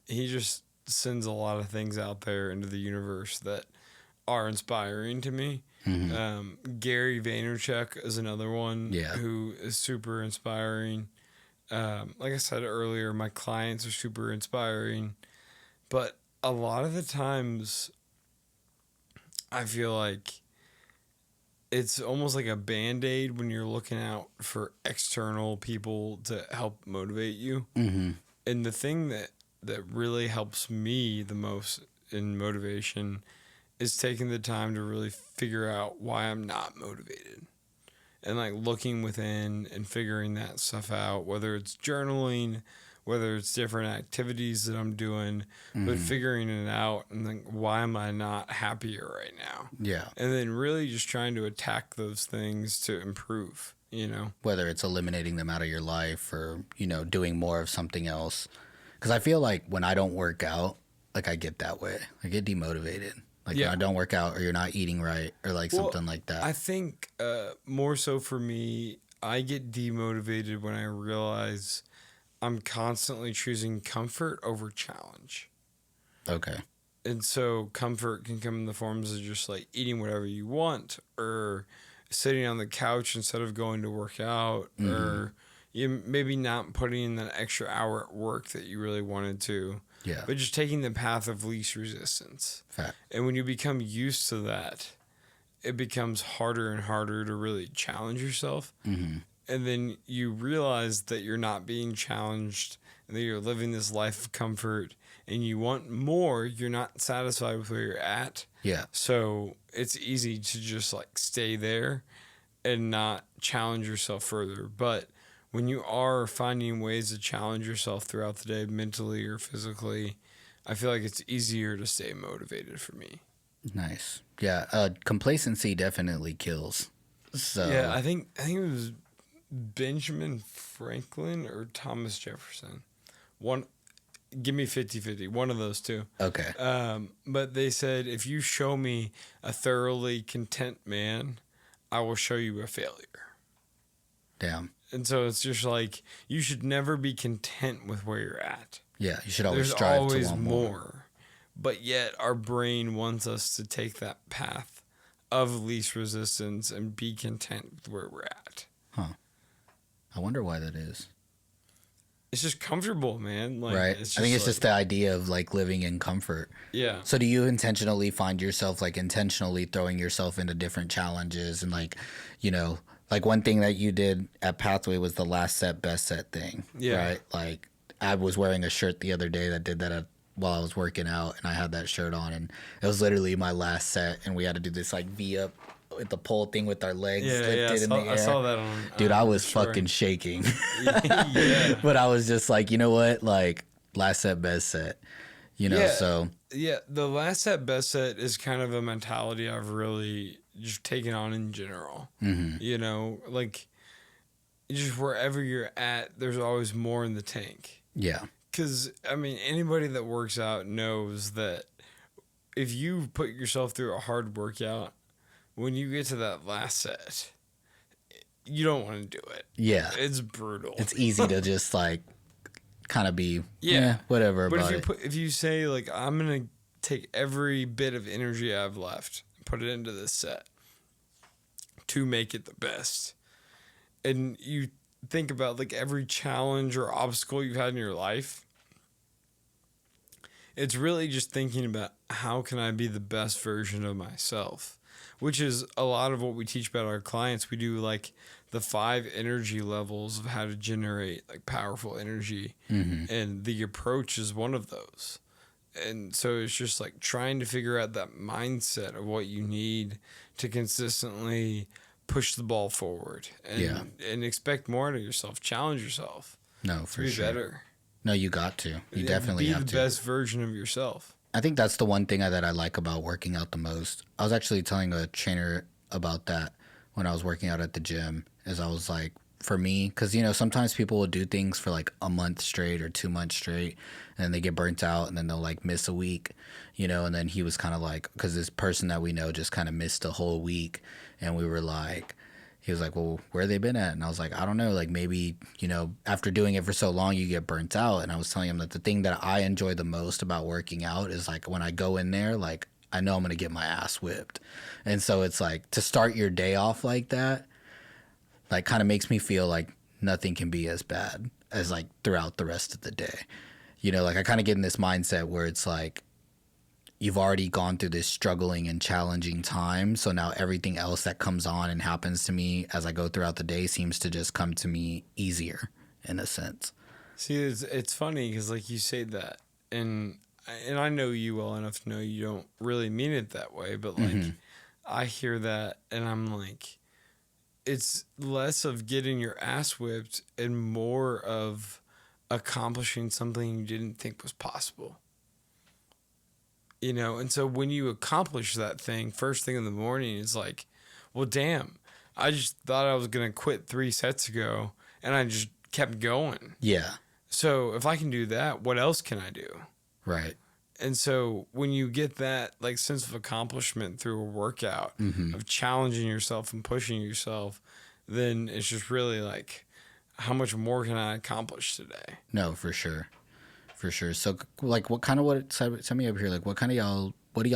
He just sends a lot of things out there into the universe that are inspiring to me. Gary Vaynerchuk is another one who is super inspiring. Like I said earlier, my clients are super inspiring. But a lot of the times, I feel like it's almost like a Band-Aid when you're looking out for external people to help motivate you. And the thing that really helps me the most in motivation is taking the time to really figure out why I'm not motivated. And like looking within and figuring that stuff out, whether it's journaling, whether it's different activities that I'm doing, but figuring it out and like, why am I not happier right now? Yeah. And then really just trying to attack those things to improve, you know? Whether it's eliminating them out of your life or, you know, doing more of something else. Because I feel like when I don't work out, like I get that way. I get demotivated. Like when I don't work out or you're not eating right or like something like that. I think more so for me, I get demotivated when I realize I'm constantly choosing comfort over challenge. Okay. And so comfort can come in the forms of just like eating whatever you want or sitting on the couch instead of going to work out or you maybe not putting in that extra hour at work that you really wanted to. Yeah. But just taking the path of least resistance. Fact. And when you become used to that, it becomes harder and harder to really challenge yourself. And then you realize that you're not being challenged and that you're living this life of comfort and you want more. You're not satisfied with where you're at. Yeah. So it's easy to just like stay there and not challenge yourself further. But when you are finding ways to challenge yourself throughout the day, mentally or physically, I feel like it's easier to stay motivated for me. Nice. Yeah. Complacency definitely kills. So Yeah, I think it was Benjamin Franklin or Thomas Jefferson. One, give me 50-50, one of those two. Okay. But they said, if you show me a thoroughly content man, I will show you a failure. Damn. And so it's just like, you should never be content with where you're at. Yeah, you should always There's strive always to want more. But yet our brain wants us to take that path of least resistance and be content with where we're at. Huh. I wonder why that is. It's just comfortable, man. Like, Right. It's I think it's like, just the idea of like living in comfort. yeah. So do you intentionally find yourself like intentionally throwing yourself into different challenges and like, you know, like one thing that you did at Pathway was the last set, best set thing. Yeah. Right. Like I was wearing a shirt the other day that did that while I was working out and I had that shirt on and it was literally my last set and we had to do this like V up with the pole thing with our legs lifted in the air. I saw that on. Dude, I was fucking shaking. Yeah. But I was just like, you know what? Like last set, best set. You know, Yeah. so Yeah, the last set, best set is kind of a mentality I've really just taken on in general. You know, like just wherever you're at, there's always more in the tank. yeah. Because, I mean, anybody that works out knows that if you put yourself through a hard workout, when you get to that last set, you don't want to do it. Yeah. It's brutal. It's easy to just like kind of be whatever But about if you say like I'm gonna take every bit of energy I've left and put it into this set to make it the best, and you think about like every challenge or obstacle you've had in your life, it's really just thinking about how can I be the best version of myself, which is a lot of what we teach about our clients. We do like the 5 energy levels of how to generate like powerful energy. And the approach is one of those. And so it's just like trying to figure out that mindset of what you need to consistently push the ball forward and expect more out of yourself, challenge yourself No, to for be sure. better. No, you got to. You definitely Be have the to. best version of yourself. I think that's the one thing that I like about working out the most. I was actually telling a trainer about that when I was working out at the gym. Is I was like, for me, because sometimes people will do things for like a month straight or 2 months straight, and then they get burnt out, and then they'll like miss a week, And then he was kind of like, because this person that we know just kind of missed a whole week, and we were like, he was like, well, where they been at? And I was like, I don't know. Like maybe, after doing it for so long, you get burnt out. And I was telling him that the thing that I enjoy the most about working out is like when I go in there, like I know I'm going to get my ass whipped. And so it's like to start your day off like that, like kind of makes me feel like nothing can be as bad as like throughout the rest of the day. Like I kind of get in this mindset where it's like, you've already gone through this struggling and challenging time. So now everything else that comes on and happens to me as I go throughout the day seems to just come to me easier in a sense. See, it's funny because like you say that, and I know you well enough to know you don't really mean it that way, but like I hear that and I'm like, it's less of getting your ass whipped and more of accomplishing something you didn't think was possible. And so when you accomplish that thing first thing in the morning, it's like, well, damn, I just thought I was going to quit 3 sets ago and I just kept going. Yeah. So if I can do that, what else can I do? Right. And so when you get that like sense of accomplishment through a workout of challenging yourself and pushing yourself, then it's just really like, how much more can I accomplish today? No, for sure. For sure. So like set me up here, like what do y'all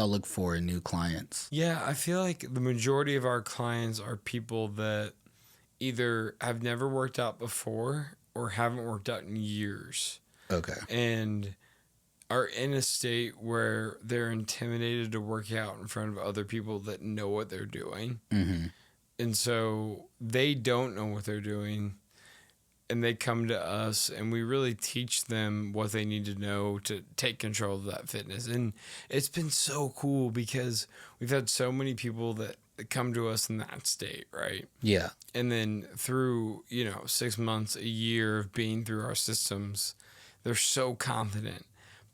look for in new clients? Yeah, I feel like the majority of our clients are people that either have never worked out before or haven't worked out in years. Okay. And are in a state where they're intimidated to work out in front of other people that know what they're doing. And so they don't know what they're doing. And they come to us and we really teach them what they need to know to take control of that fitness. And it's been so cool because we've had so many people that come to us in that state, right? Yeah. And then through, 6 months, a year of being through our systems, they're so confident.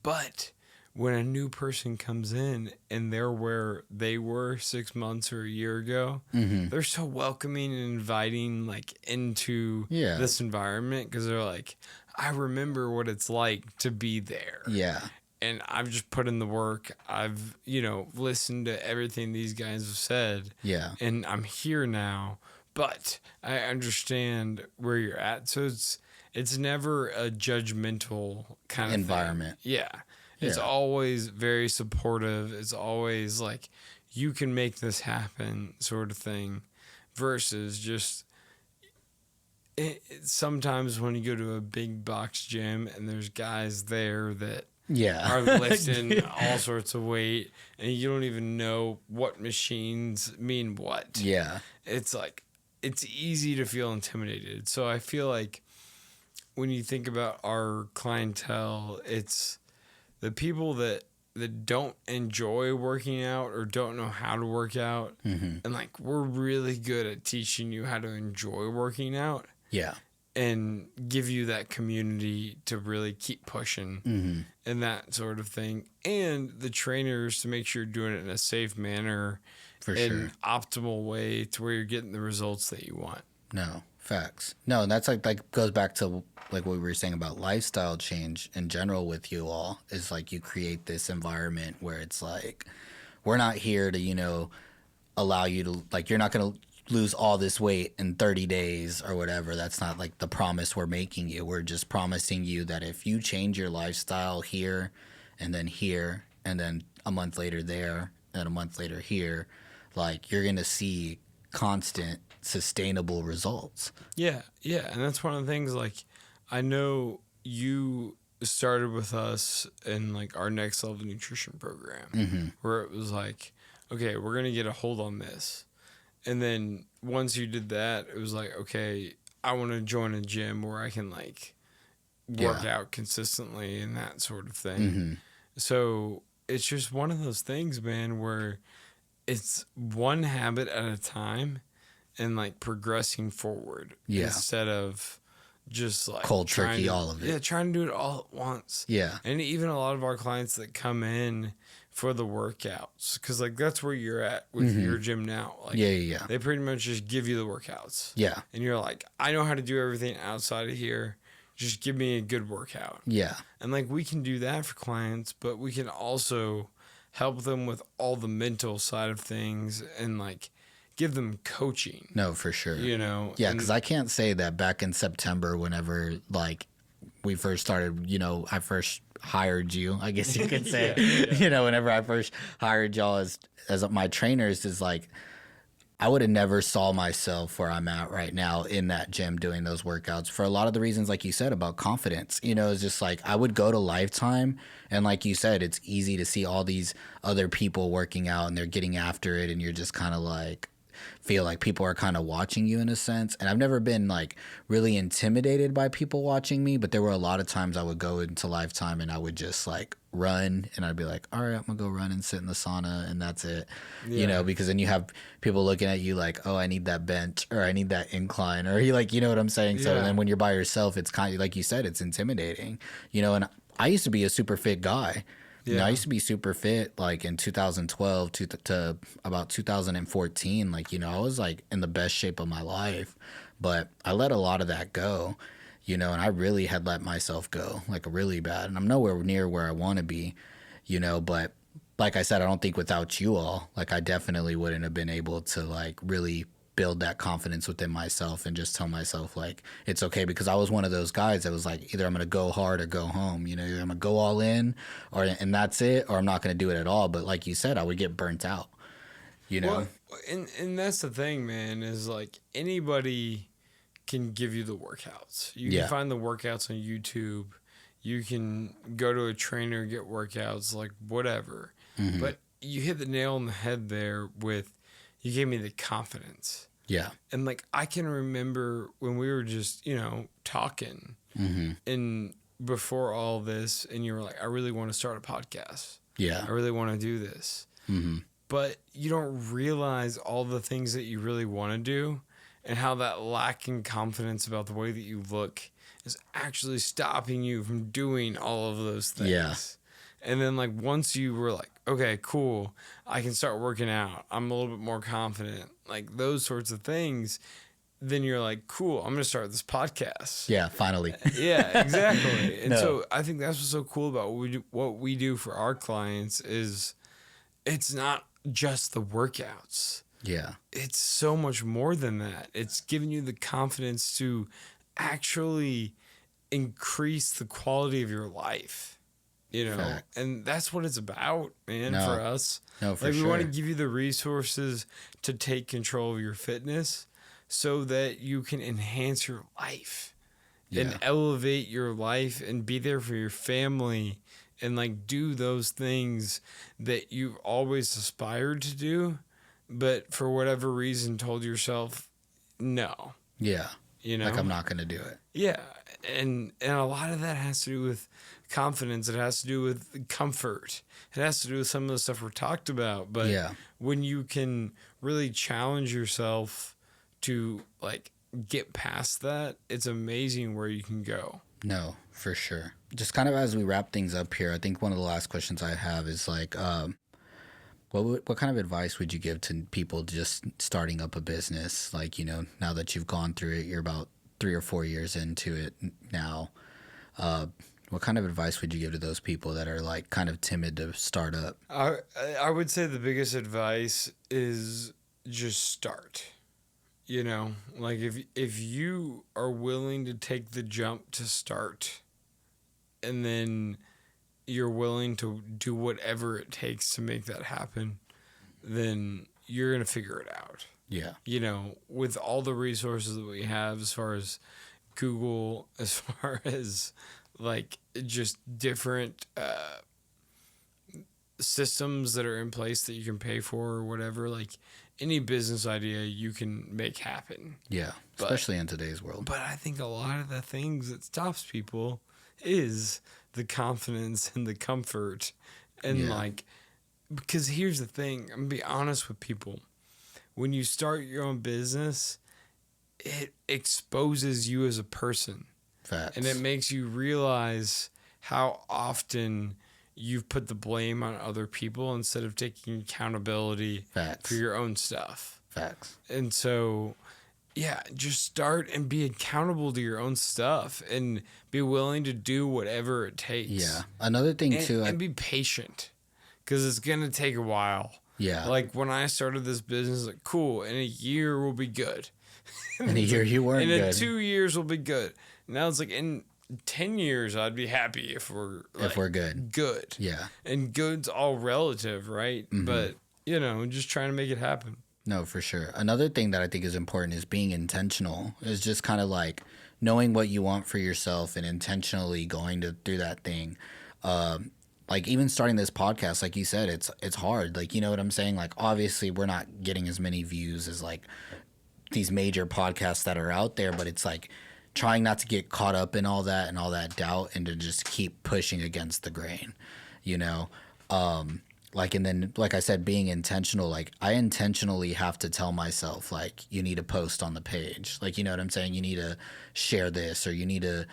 But when a new person comes in and they're where they were 6 months or a year ago, they're so welcoming and inviting like into this environment because they're like, I remember what it's like to be there. Yeah. And I've just put in the work. I've, listened to everything these guys have said. Yeah. And I'm here now, but I understand where you're at. So it's never a judgmental kind of environment. Thing. Yeah. It's always very supportive. It's always like, you can make this happen sort of thing versus just sometimes when you go to a big box gym and there's guys there that are lifting all sorts of weight and you don't even know what machines mean what. Yeah. It's like, it's easy to feel intimidated. So I feel like when you think about our clientele, it's the people that don't enjoy working out or don't know how to work out. And like, we're really good at teaching you how to enjoy working out. Yeah. And give you that community to really keep pushing and that sort of thing. And the trainers to make sure you're doing it in a safe manner, For in sure. an optimal way to where you're getting the results that you want. No, facts. No, and that's like goes back to like what we were saying about lifestyle change in general with you all, is like you create this environment where it's like, we're not here to, allow you to, like, you're not going to lose all this weight in 30 days or whatever. That's not like the promise we're making you. We're just promising you that if you change your lifestyle here and then a month later there and a month later here, like you're going to see constant sustainable results. Yeah. And that's one of the things, like, I know you started with us in like our next level nutrition program where it was like, okay, we're going to get a hold on this. And then once you did that, it was like, okay, I want to join a gym where I can like work out consistently and that sort of thing. So it's just one of those things, man, where it's one habit at a time and like progressing forward instead of, just like Cold turkey, all of it. Yeah, trying to do it all at once. Yeah. And even a lot of our clients that come in for the workouts, because like that's where you're at with your gym now. Like, Yeah. they pretty much just give you the workouts. Yeah. And you're like, I know how to do everything outside of here. Just give me a good workout. Yeah. And like we can do that for clients, but we can also help them with all the mental side of things and like give them coaching. No, for sure. You know? Yeah, because I can't say that back in September, whenever like we first started, you know, I first hired you, I guess you could say, you know, whenever I first hired y'all as my trainers, is like, I would have never saw myself where I'm at right now in that gym doing those workouts for a lot of the reasons, like you said, about confidence. You know, it's just like I would go to Lifetime, and like you said, it's easy to see all these other people working out and they're getting after it, and you're just kind of like feel like people are kind of watching you in a sense. And I've never been like really intimidated by people watching me, but there were a lot of times I would go into Lifetime and I would just like run, and I'd be like, all right, I'm gonna go run and sit in the sauna, and that's it. You know, because then you have people looking at you like, oh, I need that bench, or I need that incline, or you like, you know what I'm saying? So then when you're by yourself, it's kind of like you said, it's intimidating, you know. And I used to be a super fit guy. You know, I used to be super fit like in 2012 to about 2014. Like, you know, I was like in the best shape of my life, but I let a lot of that go, you know, and I really had let myself go like really bad. And I'm nowhere near where I want to be, you know, but like I said, I don't think without you all, like I definitely wouldn't have been able to like really build that confidence within myself and just tell myself like it's okay, because I was one of those guys that was like, either I'm gonna go hard or go home, you know, either I'm gonna go all in and that's it, or I'm not gonna do it at all. But like you said, I would get burnt out, you know. Well, and that's the thing, man, is like anybody can give you the workouts. You can find the workouts on YouTube. You can go to a trainer, get workouts, like whatever. But you hit the nail on the head there with, you gave me the confidence. Yeah. And like, I can remember when we were just, you know, talking and before all this, and you were like, I really want to start a podcast. Yeah. I really want to do this. But you don't realize all the things that you really want to do, and how that lacking confidence about the way that you look is actually stopping you from doing all of those things. Yeah. And then like once you were like, okay, cool, I can start working out, I'm a little bit more confident, like those sorts of things, then you're like, cool, I'm gonna start this podcast. Yeah, finally. Yeah, exactly. And so I think that's what's so cool about what we do for our clients is it's not just the workouts. Yeah. It's so much more than that. It's giving you the confidence to actually increase the quality of your life. You know, Fact. and that's what it's about, man, No. for us. No, for like, sure. we want to give you the resources to take control of your fitness so that you can enhance your life and elevate your life and be there for your family and, like, do those things that you've always aspired to do, but for whatever reason told yourself no. Yeah. You know? Like, I'm not going to do it. Yeah. And a lot of that has to do with confidence. It has to do with comfort. It has to do with some of the stuff we're talked about. But when you can really challenge yourself to like get past that, it's amazing where you can go. No, for sure. Just kind of as we wrap things up here, I think one of the last questions I have is like, what kind of advice would you give to people just starting up a business? Like, you know, now that you've gone through it, you're about 3 or 4 years into it now. What kind of advice would you give to those people that are like kind of timid to start up? I would say the biggest advice is just start. You know, like if you are willing to take the jump to start, and then you're willing to do whatever it takes to make that happen, then you're going to figure it out. Yeah. You know, with all the resources that we have as far as Google, as far as like just different systems that are in place that you can pay for or whatever, like any business idea you can make happen. Yeah. Especially in today's world. But I think a lot of the things that stops people is the confidence and the comfort. And like, because here's the thing, I'm gonna be honest with people. When you start your own business, it exposes you as a person. Facts. And it makes you realize how often you've put the blame on other people instead of taking accountability Facts. for your own stuff. Facts. And so, yeah, just start and be accountable to your own stuff and be willing to do whatever it takes. Yeah. Another thing too, and be patient, because it's going to take a while. Yeah. Like when I started this business, like, cool, in a year we'll be good. In a year you weren't good. In 2 years we'll be good. Now it's like in 10 years I'd be happy if we're good. Good. Yeah. And good's all relative, right? Mm-hmm. But, just trying to make it happen. No, for sure. Another thing that I think is important is being intentional. Is just kind of like knowing what you want for yourself and intentionally going to through that thing. Like even starting this podcast, like you said, it's hard. Like, you know what I'm saying? Like obviously we're not getting as many views as like these major podcasts that are out there, but it's like trying not to get caught up in all that and all that doubt and to just keep pushing against the grain, like, and then, like I said, being intentional, like I intentionally have to tell myself, like, you need to post on the page. Like, you know what I'm saying? You need to share this, or you need to,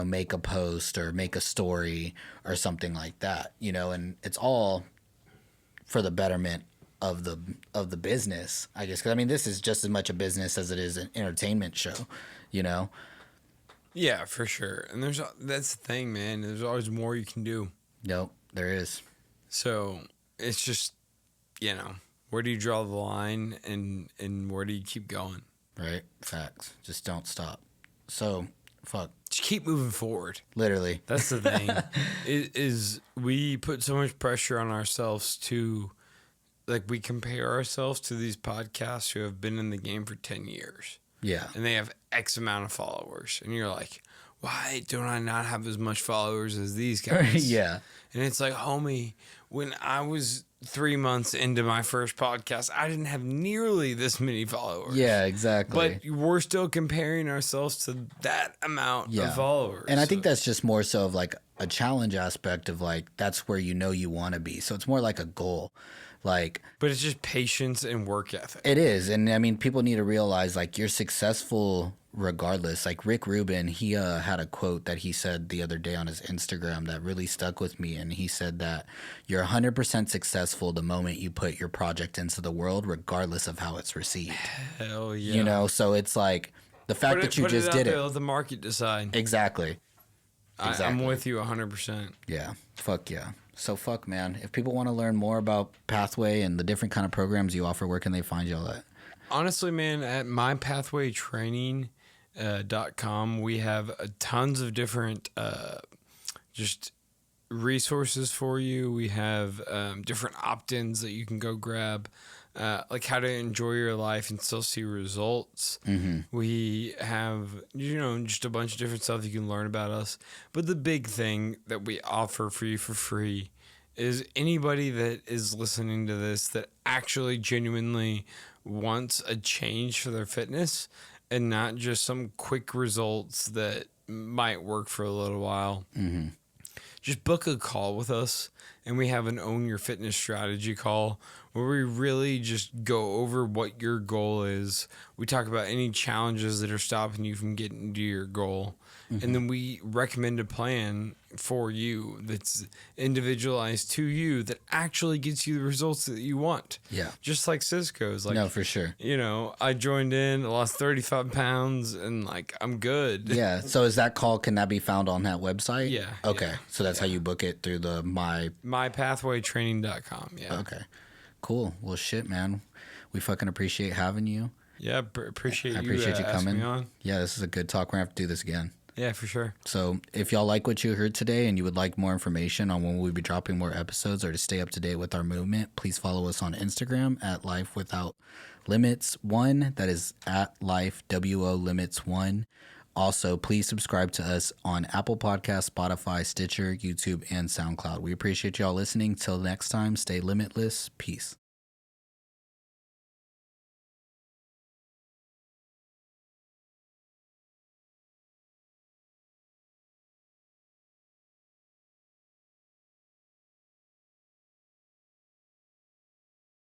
make a post or make a story or something like that, and it's all for the betterment of the business, I guess. 'Cause I mean, this is just as much a business as it is an entertainment show, Yeah, for sure. And that's the thing, man. There's always more you can do. Nope, there is. So it's just, where do you draw the line and where do you keep going? Right? Facts. Just don't stop. So, fuck. Just keep moving forward. Literally. That's the thing. is we put so much pressure on ourselves to, like, we compare ourselves to these podcasts who have been in the game for 10 years. Yeah. And they have X amount of followers. And you're like, why don't I not have as much followers as these guys? Yeah. And it's like, homie, when I was 3 months into my first podcast, I didn't have nearly this many followers. Yeah, exactly. But we're still comparing ourselves to that amount of followers. And I think that's just more so of like a challenge aspect of like, that's where you want to be. So it's more like a goal. Like, but it's just patience and work ethic. It is. And I mean, people need to realize like you're successful regardless. Like Rick Rubin, he had a quote that he said the other day on his Instagram that really stuck with me. And he said that you're 100% successful the moment you put your project into the world, regardless of how it's received. Hell yeah. So it's like the fact that you just did it. Let the market decide. Exactly. I'm with you 100%. Yeah. Fuck yeah. So fuck, man. If people want to learn more about Pathway and the different kind of programs you offer, where can they find y'all at? Honestly, man, at mypathwaytraining.com, we have tons of different just resources for you. We have different opt-ins that you can go grab, like how to enjoy your life and still see results. Mm-hmm. We have, just a bunch of different stuff you can learn about us. But the big thing that we offer for you for free is anybody that is listening to this that actually genuinely wants a change for their fitness and not just some quick results that might work for a little while. Mm-hmm. Just book a call with us, and we have an Own Your Fitness Strategy call where we really just go over what your goal is. We talk about any challenges that are stopping you from getting to your goal. Mm-hmm. And then we recommend a plan for you that's individualized to you that actually gets you the results that you want. Yeah. Just like Cisco's. Like, no, for sure. I joined in, I lost 35 pounds, and I'm good. Yeah. So is that call, can that be found on that website? Yeah. Okay. Yeah. So that's how you book it through the mypathwaytraining.com. Yeah. Okay. Cool. Well, shit, man. We fucking appreciate having you. Yeah. Appreciate you coming. Me on. Yeah. This is a good talk. We're going to have to do this again. Yeah, for sure. So if y'all like what you heard today and you would like more information on when we'll be dropping more episodes or to stay up to date with our movement, please follow us on Instagram at Life Without Limits 1. That is at Life WO Limits 1. Also, please subscribe to us on Apple Podcasts, Spotify, Stitcher, YouTube, and SoundCloud. We appreciate y'all listening. Till next time, stay limitless. Peace.